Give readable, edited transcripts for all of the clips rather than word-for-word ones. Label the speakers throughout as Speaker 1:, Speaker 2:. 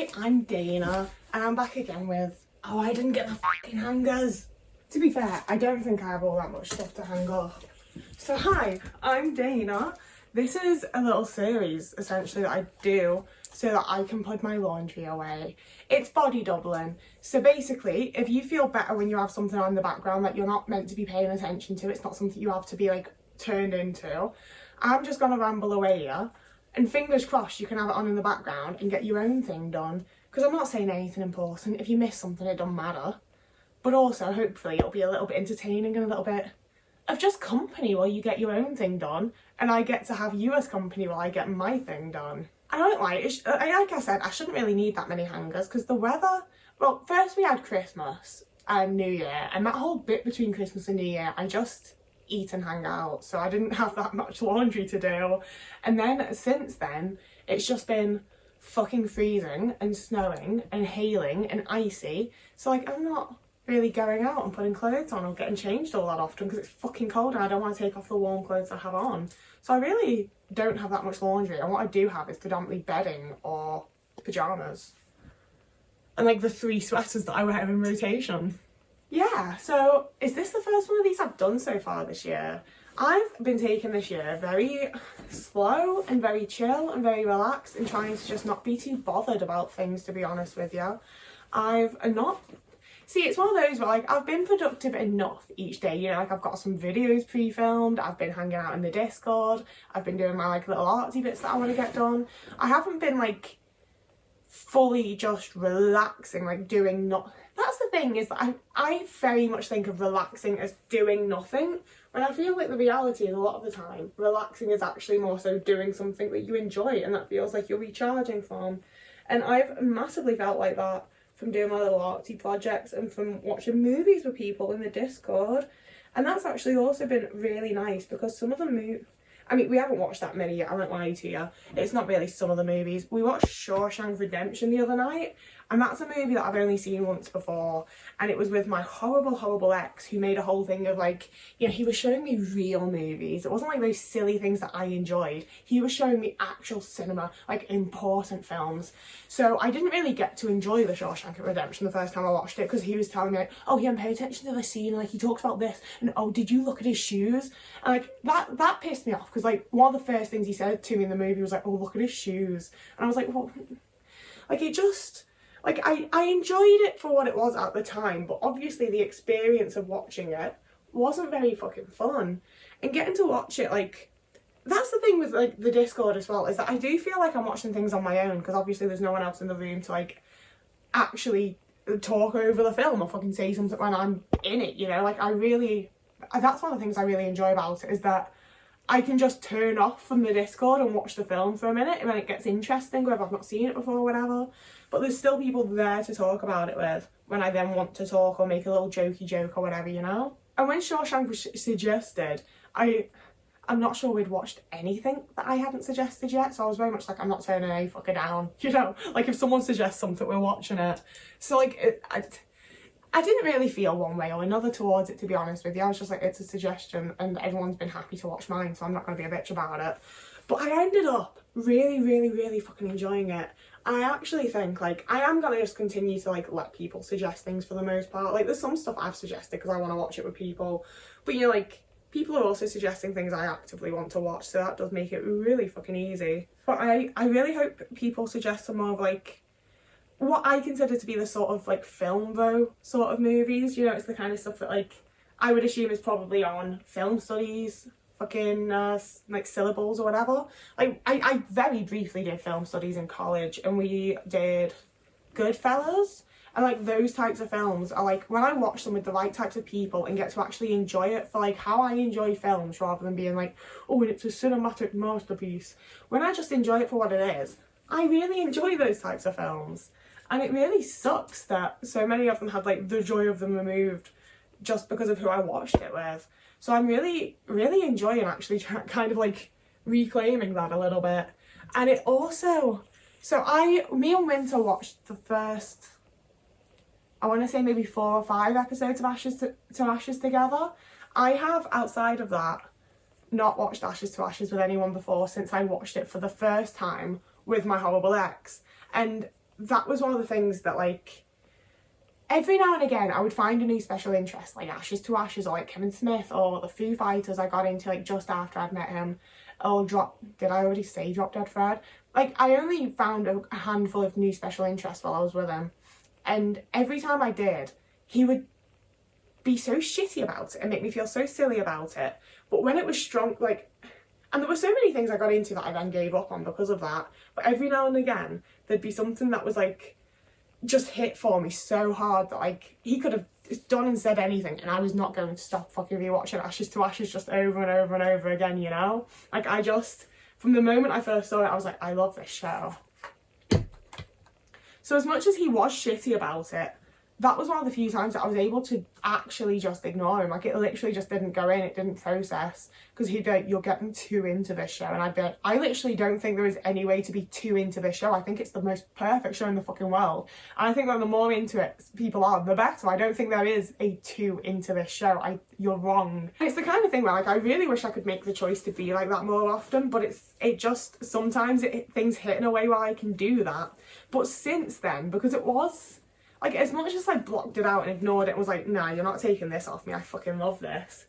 Speaker 1: Hi, I'm Dana, and I'm back again with, oh, I didn't get the fucking hangers. To be fair, I don't think I have all that much stuff to hang up. So hi, I'm Dana. This is a little series, essentially, that I do so that I can put my laundry away. It's body doubling. So basically, if you feel better when you have something on in the background that you're not meant to be paying attention to, it's not something you have to be like turned into, I'm just gonna ramble away here. And fingers crossed you can have it on in the background and get your own thing done. Because I'm not saying anything important. If you miss something, it doesn't matter. But also, hopefully, it'll be a little bit entertaining and a little bit of just company while you get your own thing done. And I get to have you as company while I get my thing done. I don't like I said, I shouldn't really need that many hangers because the weather... Well, first we had Christmas and New Year. And that whole bit between Christmas and New Year, I just eat and hang out, so I didn't have that much laundry to do. And then since then it's just been fucking freezing and snowing and hailing and icy, so like I'm not really going out and putting clothes on or getting changed all that often because it's fucking cold and I don't want to take off the warm clothes I have on. So I really don't have that much laundry, and what I do have is predominantly bedding or pyjamas and like the 3 sweaters that I wear in rotation. Yeah, so is this the first one of these I've done so far this year? I've been taking this year very slow and very chill and very relaxed and trying to just not be too bothered about things, to be honest with you. It's one of those where like I've been productive enough each day, you know, like I've got some videos pre-filmed, I've been hanging out in the Discord, I've been doing my like little artsy bits that I want to get done. I haven't been like fully just relaxing, like doing not... That's the thing, is that I very much think of relaxing as doing nothing, when I feel like the reality is a lot of the time relaxing is actually more so doing something that you enjoy and that feels like you're recharging from. And I've massively felt like that from doing my little artsy projects and from watching movies with people in the Discord. And that's actually also been really nice because some of the I mean, we haven't watched that many yet, I won't lie to you. It's not really some of the movies. We watched Shawshank Redemption the other night, and that's a movie that I've only seen once before, and it was with my horrible, horrible ex who made a whole thing of like, you know, he was showing me real movies. It wasn't like those silly things that I enjoyed. He was showing me actual cinema, like important films. So I didn't really get to enjoy the Shawshank Redemption the first time I watched it because he was telling me like, oh yeah, pay attention to the scene, like he talks about this, and oh, did you look at his shoes? And like that pissed me off because like one of the first things he said to me in the movie was like, oh, look at his shoes. And I was like, well, like it just... Like, I enjoyed it for what it was at the time, but obviously the experience of watching it wasn't very fucking fun. And getting to watch it, like, that's the thing with, like, the Discord as well, is that I do feel like I'm watching things on my own, because obviously there's no one else in the room to, like, actually talk over the film or fucking say something when I'm in it, you know? Like, that's one of the things I really enjoy about it, is that I can just turn off from the Discord and watch the film for a minute and when it gets interesting, or if I've not seen it before or whatever. But there's still people there to talk about it with when I then want to talk or make a little jokey joke or whatever, you know? And when Shawshank was suggested, I'm not sure we'd watched anything that I hadn't suggested yet, so I was very much like, I'm not turning any fucker down, you know? Like, if someone suggests something, we're watching it. So, like, I didn't really feel one way or another towards it, to be honest with you. I was just like, it's a suggestion and everyone's been happy to watch mine, so I'm not going to be a bitch about it. But I ended up really, really, really fucking enjoying it. I actually think, like, I am going to just continue to, like, let people suggest things for the most part. Like, there's some stuff I've suggested because I want to watch it with people. But, you know, like, people are also suggesting things I actively want to watch, so that does make it really fucking easy. But I really hope people suggest some more of, like, what I consider to be the sort of, like, film, though, sort of movies. You know, it's the kind of stuff that, like, I would assume is probably on film studies, fucking, like, syllables or whatever. Like, I very briefly did film studies in college, and we did Goodfellas, and, like, those types of films are, like, when I watch them with the right types of people and get to actually enjoy it for, like, how I enjoy films, rather than being like, oh, and it's a cinematic masterpiece. When I just enjoy it for what it is, I really enjoy those types of films. And it really sucks that so many of them had, like, the joy of them removed just because of who I watched it with. So I'm really, really enjoying actually kind of, like, reclaiming that a little bit. And it also... So me and Winter watched the first, I want to say maybe 4 or 5 episodes of Ashes to Ashes together. I have, outside of that, not watched Ashes to Ashes with anyone before since I watched it for the first time with my horrible ex. And that was one of the things that, like, every now and again I would find a new special interest, like Ashes to Ashes, or like Kevin Smith, or the Foo Fighters I got into like just after I'd met him, or did I already say Drop Dead Fred? Like, I only found a handful of new special interests while I was with him, and every time I did, he would be so shitty about it and make me feel so silly about it. But when it was strong, like, and there were so many things I got into that I then gave up on because of that, but every now and again there'd be something that was like just hit for me so hard that, like, he could have done and said anything and I was not going to stop fucking rewatching Ashes to Ashes just over and over and over again, you know? Like, I just, from the moment I first saw it, I was like, I love this show. So as much as he was shitty about it, that was one of the few times that I was able to actually just ignore him. Like, it literally just didn't go in, it didn't process, because he'd be like, you're getting too into this show, and I'd be like, I literally don't think there is any way to be too into this show. I think it's the most perfect show in the fucking world, and I think that the more into it people are, the better. I don't think there is a too into this show. You're wrong. It's the kind of thing where, like, I really wish I could make the choice to be like that more often, but it just sometimes things hit in a way where I can do that. But since then, because it was, like, as much as I blocked it out and ignored it and was like, nah, you're not taking this off me, I fucking love this,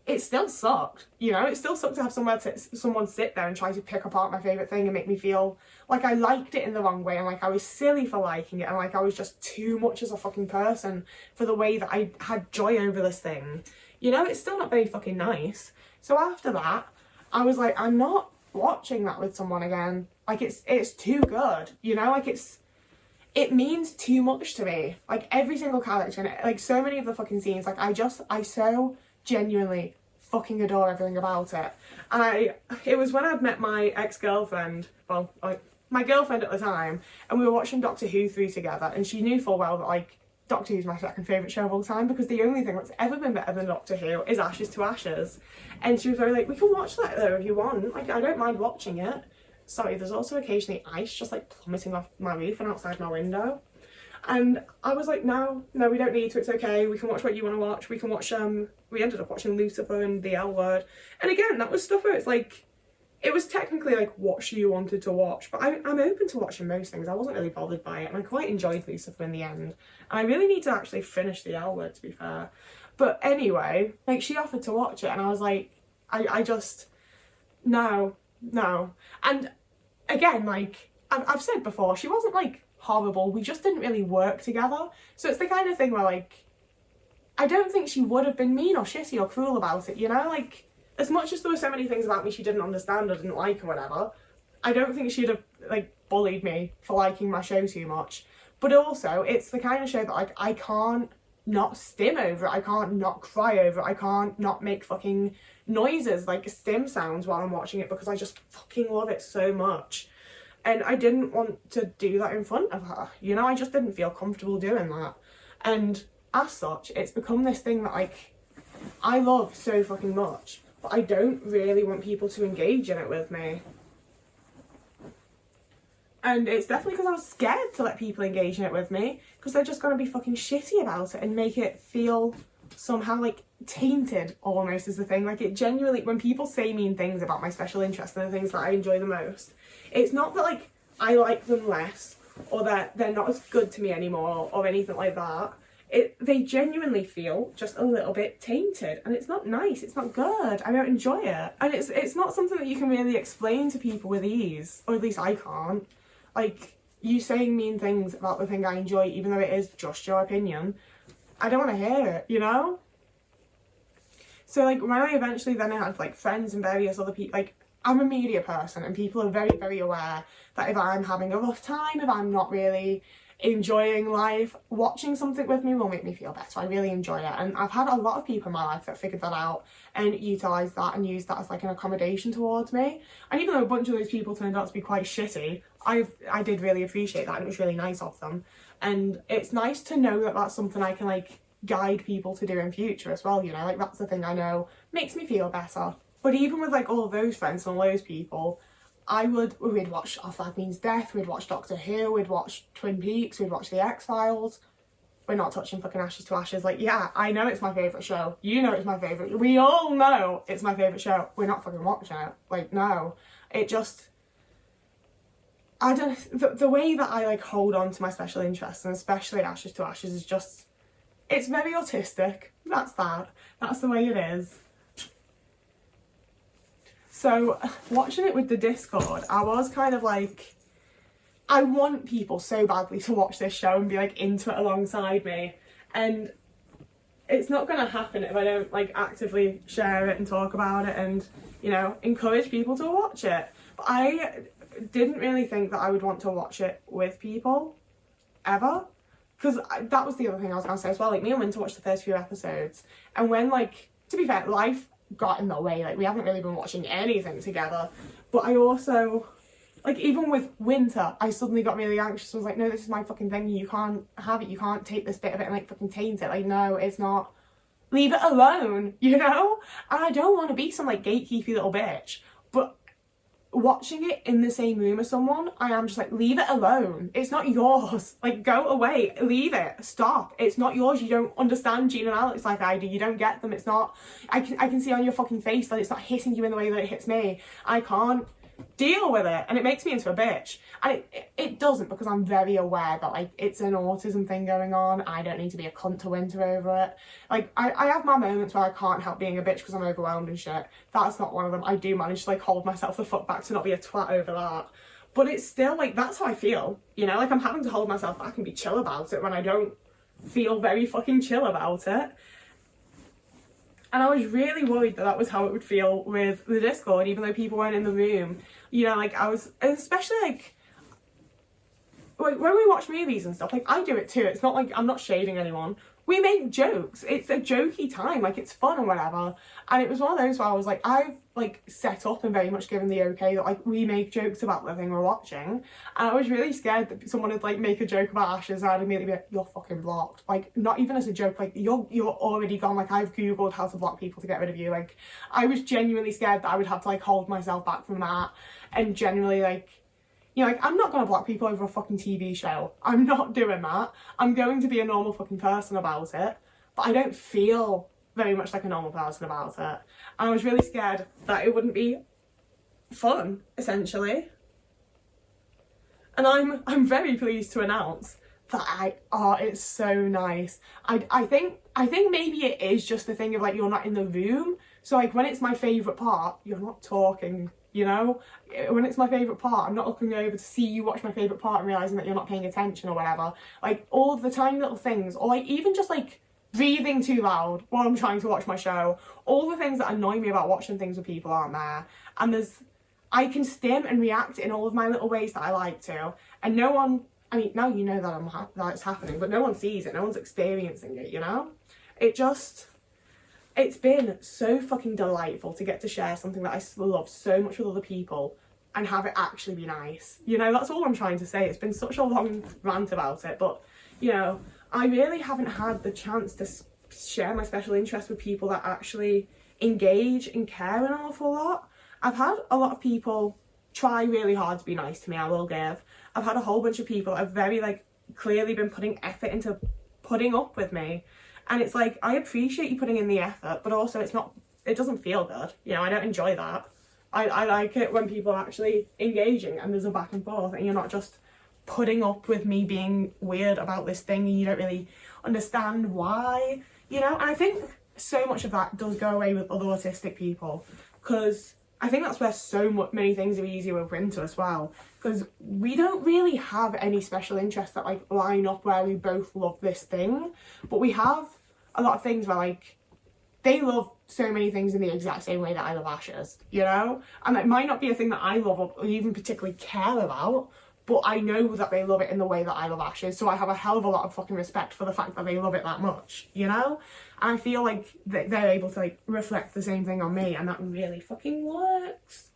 Speaker 1: it still sucked, you know? It still sucked to have someone sit there and try to pick apart my favourite thing and make me feel like I liked it in the wrong way, and like I was silly for liking it, and like I was just too much as a fucking person for the way that I had joy over this thing. You know, it's still not very fucking nice. So after that, I was like, I'm not watching that with someone again. Like, it's too good, you know? Like, it means too much to me. Like, every single character, and like so many of the fucking scenes, like I so genuinely fucking adore everything about it. And it was when I'd met my ex-girlfriend, well, like my girlfriend at the time, and we were watching Doctor Who through together, and she knew full well that, like, Doctor Who's my second favourite show of all time, because the only thing that's ever been better than Doctor Who is Ashes to Ashes. And she was very like, we can watch that though if you want, like, I don't mind watching it. Sorry, there's also occasionally ice just like plummeting off my roof and outside my window. And I was like, no, we don't need to, it's okay, we can watch what you want to watch. We can watch, we ended up watching Lucifer and The L Word. And again, that was stuff where it's like, it was technically like what she wanted to watch, but I'm open to watching most things. I wasn't really bothered by it, and I quite enjoyed Lucifer in the end. And I really need to actually finish The L Word, to be fair. But anyway, like, she offered to watch it, and I was like, I just, no. And again, like, I've said before, she wasn't like horrible, we just didn't really work together. So it's the kind of thing where, like, I don't think she would have been mean or shitty or cruel about it, you know? Like, as much as there were so many things about me she didn't understand or didn't like or whatever, I don't think she'd have, like, bullied me for liking my show too much. But also, it's the kind of show that, like, I can't not stim over it, I can't not cry over it, I can't not make fucking noises, like stim sounds, while I'm watching it, because I just fucking love it so much. And I didn't want to do that in front of her, you know? I just didn't feel comfortable doing that. And as such, it's become this thing that, like, I love so fucking much, but I don't really want people to engage in it with me. And it's definitely because I was scared to let people engage in it with me, because they're just going to be fucking shitty about it and make it feel somehow, like, tainted almost is the thing. Like, it genuinely, when people say mean things about my special interests and the things that I enjoy the most, it's not that, like, I like them less or that they're not as good to me anymore or anything like that. They genuinely feel just a little bit tainted, and it's not nice, it's not good, I don't enjoy it. And it's not something that you can really explain to people with ease, or at least I can't. Like, you saying mean things about the thing I enjoy, even though it is just your opinion, I don't want to hear it, you know? So, like, when I eventually then had, like, friends and various other people, like, I'm a media person, and people are very, very aware that if I'm having a rough time, if I'm not really enjoying life, watching something with me will make me feel better. I really enjoy it, and I've had a lot of people in my life that figured that out and utilised that and used that as, like, an accommodation towards me. And even though a bunch of those people turned out to be quite shitty, I did really appreciate that, and it was really nice of them. And it's nice to know that that's something I can, like, guide people to do in future as well, you know? Like, that's the thing I know makes me feel better. But even with, like, all of those friends and all those people, we'd watch Our Flag Means Death, we'd watch Doctor Who, we'd watch Twin Peaks, we'd watch The X-Files. We're not touching fucking Ashes to Ashes. Like, yeah, I know it's my favourite show. You know it's my favourite. We all know it's my favourite show. We're not fucking watching it. Like, no. It just... I don't, the way that I like hold on to my special interests, and especially Ashes to Ashes, is just, it's very autistic. That's the way it is. So watching it with the Discord, I was kind of like, I want people so badly to watch this show and be like into it alongside me, and it's not going to happen if I don't like actively share it and talk about it and, you know, encourage people to watch it. But I didn't really think that I would want to watch it with people ever, because that was the other thing I was going to say as well. Like, me and Winter watched the first few episodes, and when, like, to be fair, life got in the way. Like, we haven't really been watching anything together. But I also, like, even with Winter, I suddenly got really anxious. I was like, no, this is my fucking thing. You can't have it. You can't take this bit of it and, like, fucking taint it. Like, no, it's not. Leave it alone, you know? And I don't want to be some, like, gatekeepy little bitch. But watching it in the same room as someone, I am just like, leave it alone. It's not yours. Like, go away. Leave it. Stop. It's not yours. You don't understand Gene and Alex like I do. You don't get them. It's not, I can see on your fucking face that it's not hitting you in the way that it hits me. I can't deal with it, and it makes me into a bitch. And it doesn't, because I'm very aware that, like, it's an autism thing going on. I don't need to be a cunt to Winter over it. Like, I have my moments where I can't help being a bitch because I'm overwhelmed and shit. That's not one of them. I do manage to, like, hold myself the fuck back to not be a twat over that. But it's still, like, that's how I feel, you know? Like, I'm having to hold myself back and be chill about it when I don't feel very fucking chill about it. And I was really worried that that was how it would feel with the Discord, even though people weren't in the room. You know, like, I was, especially, like, when we watch movies and stuff, like, I do it too. It's not like, I'm not shading anyone. We make jokes. It's a jokey time. Like, it's fun or whatever. And it was one of those where I was like, I've, like, set up and very much given the okay that, like, we make jokes about the thing we're watching. And I was really scared that someone would, like, make a joke about Ashes and I'd immediately be like, you're fucking blocked. Like, not even as a joke, like, you're already gone. Like, I've Googled how to block people to get rid of you. Like, I was genuinely scared that I would have to, like, hold myself back from that. And generally, like, you know, like, I'm not going to block people over a fucking TV show. I'm not doing that. I'm going to be a normal fucking person about it. But I don't feel very much like a normal person about it. And I was really scared that it wouldn't be fun, essentially. And I'm very pleased to announce that it's so nice. I think maybe it is just the thing of, like, you're not in the room. So, like, when it's my favourite part, you're not talking. You know, when it's my favourite part, I'm not looking over to see you watch my favourite part and realising that you're not paying attention or whatever. Like, all of the tiny little things, or, like, even just, like, breathing too loud while I'm trying to watch my show. All the things that annoy me about watching things with people aren't there. And I can stim and react in all of my little ways that I like to. And no one, I mean, now you know that that it's happening, but no one sees it, no one's experiencing it, you know? It's been so fucking delightful to get to share something that I love so much with other people and have it actually be nice. You know, that's all I'm trying to say. It's been such a long rant about it, but, you know, I really haven't had the chance to share my special interest with people that actually engage and care an awful lot. I've had a lot of people try really hard to be nice to me, I will give. I've had a whole bunch of people that have very, like, clearly been putting effort into putting up with me. And it's like, I appreciate you putting in the effort, but also it doesn't feel good. You know, I don't enjoy that. I like it when people are actually engaging and there's a back and forth and you're not just putting up with me being weird about this thing and you don't really understand why, you know? And I think so much of that does go away with other autistic people, because I think that's where many things are easier with Winter as well, because we don't really have any special interests that, like, line up where we both love this thing, but we have a lot of things where, like, they love so many things in the exact same way that I love Ashes, you know? And it might not be a thing that I love or even particularly care about, but I know that they love it in the way that I love Ashes, so I have a hell of a lot of fucking respect for the fact that they love it that much, you know? And I feel like they're able to, like, reflect the same thing on me, and that really fucking works.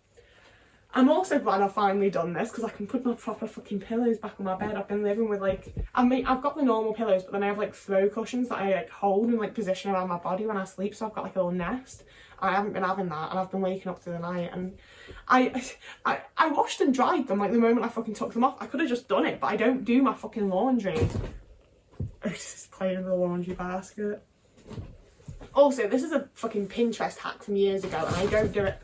Speaker 1: I'm also glad I've finally done this, because I can put my proper fucking pillows back on my bed. I've been living with, like, I mean, I've got the normal pillows, but then I have, like, throw cushions that I, like, hold and, like, position around my body when I sleep, so I've got, like, a little nest. I haven't been having that, and I've been waking up through the night, and I washed and dried them, like, the moment I fucking took them off. I could have just done it, but I don't do my fucking laundry. It's just playing in the laundry basket. Also, this is a fucking Pinterest hack from years ago, and I don't do it.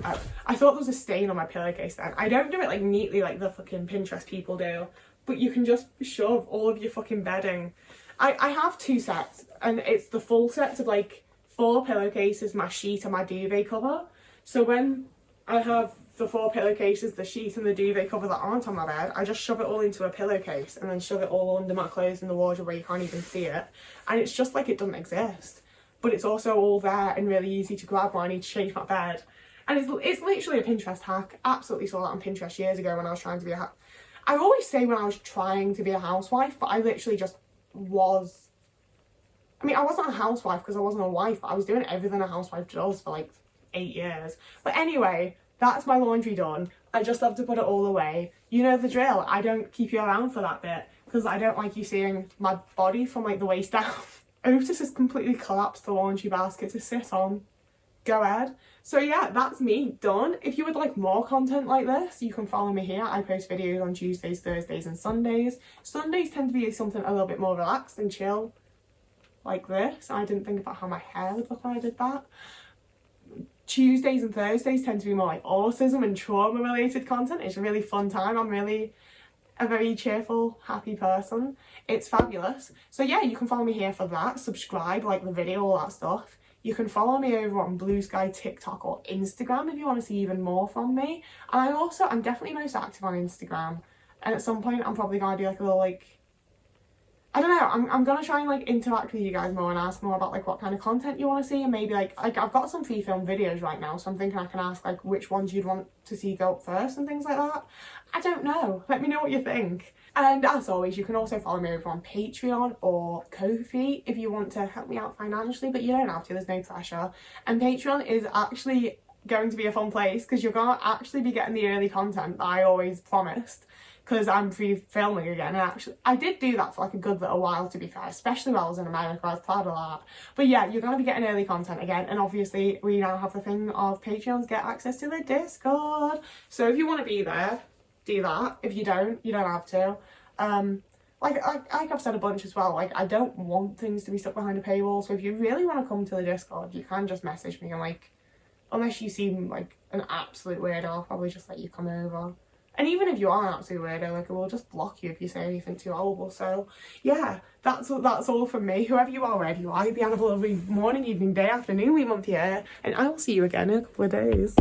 Speaker 1: I thought there was a stain on my pillowcase then. I don't do it like neatly like the fucking Pinterest people do, but you can just shove all of your fucking bedding. I have 2 sets, and it's the full sets of like 4 pillowcases, my sheet and my duvet cover. So when I have the 4 pillowcases, the sheet and the duvet cover that aren't on my bed, I just shove it all into a pillowcase and then shove it all under my clothes in the wardrobe where you can't even see it. And it's just like it doesn't exist. But it's also all there and really easy to grab when I need to change my bed. And it's literally a Pinterest hack. Absolutely saw that on Pinterest years ago when I was trying to be I always say when I was trying to be a housewife, but I literally just was. I mean, I wasn't a housewife because I wasn't a wife, but I was doing everything a housewife does for like 8 years. But anyway, that's my laundry done. I just have to put it all away. You know the drill. I don't keep you around for that bit because I don't like you seeing my body from like the waist down. Otis has completely collapsed the laundry basket to sit on. Go ahead. So yeah, that's me done. If you would like more content like this, you can follow me here. I post videos on Tuesdays, Thursdays and Sundays. Sundays tend to be something a little bit more relaxed and chill like this. I didn't think about how my hair would look when I did that. Tuesdays and Thursdays tend to be more like autism and trauma related content. It's a really fun time. I'm really a very cheerful, happy person. It's fabulous. So yeah, you can follow me here for that. Subscribe, like the video, all that stuff. You can follow me over on Blue Sky, TikTok or Instagram if you want to see even more from me. And I'm definitely most active on Instagram. And at some point I'm probably going to do like a little like, I don't know, I'm going to try and like interact with you guys more and ask more about like what kind of content you want to see, and maybe like I've got some pre-filmed videos right now, so I'm thinking I can ask like which ones you'd want to see go up first and things like that. I don't know, let me know what you think. And as always, you can also follow me over on Patreon or Ko-fi if you want to help me out financially, but you don't have to, there's no pressure. And Patreon is actually going to be a fun place because you're going to actually be getting the early content that I always promised, because I'm filming again. And I did do that for like a good little while, to be fair, especially while I was in America. I was proud of that. But yeah, you're going to be getting early content again. And obviously we now have the thing of Patreons get access to the Discord. So if you want to be there, do that. If you don't have to. Like I've said a bunch as well, like I don't want things to be stuck behind a paywall. So if you really want to come to the Discord, you can just message me and like, unless you seem like an absolute weirdo, I'll probably just let you come over. And even if you are an absolute weirdo, like, I will just block you if you say anything too horrible. So yeah, that's all from me. Whoever you are, wherever you are, you'll be having a lovely morning, evening, day, afternoon, week, month, year, and I will see you again in a couple of days.